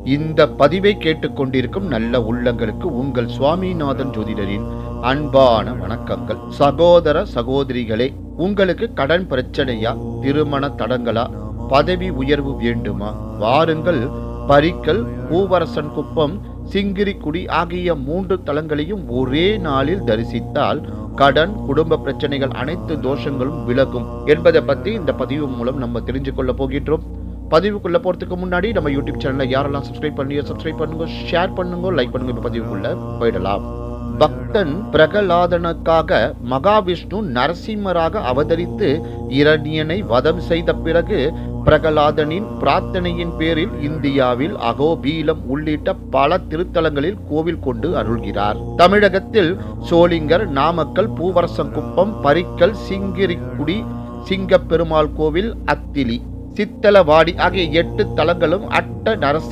இந்த பதிவை கேட்டுக்கொண்டிருக்கும் நல்ல உள்ளங்களுக்கு உங்கள் சுவாமிநாதன் ஜோதிடரின் அன்பான வணக்கங்கள். சகோதர சகோதரிகளே, உங்களுக்கு கடன் பிரச்சனையா, திருமண தடங்களா, பதவி உயர்வு வேண்டுமா? வாருங்கள், பரிக்கல், பூவரசன் குப்பம், சிங்கிரிக்குடி ஆகிய 3 தலங்களையும் ஒரே நாளில் தரிசித்தால் கடன், குடும்ப பிரச்சனைகள் அனைத்து தோஷங்களும் விலகும் என்பதை பற்றி இந்த பதிவு மூலம் நம்ம தெரிஞ்சு கொள்ள போகின்றோம். பதிவுக்குள்ள போறதுக்கு முன்னாடி நம்ம யூடியூப் சேனலை யாரெல்லாம் சப்ஸ்கிரைப் பண்ணுங்க, ஷேர் பண்ணுங்க, லைக் பண்ணுங்க. இப்ப பதிவுக்குள்ள போயிடலாம். பக்தன் பிரகலாதனுக்காக மகாவிஷ்ணு நரசிம்மராக அவதரித்து இரணியனை வதம் செய்த பிறகு பிரகலாதனின் பிரார்த்தனையின் பேரில் இந்தியாவில் அகோபீலம் உள்ளிட்ட பல திருத்தலங்களில் கோவில் கொண்டு அருள்கிறார். தமிழகத்தில் சோளிங்கர், நாமக்கல், பூவரசங்குப்பம், பரிக்கல், சிங்கிரிக்குடி, சிங்கப்பெருமாள் கோவில், அத்திலி, சித்தலவாடி ஆகிய 8 தலங்களும் அட்ட நரசிம்ம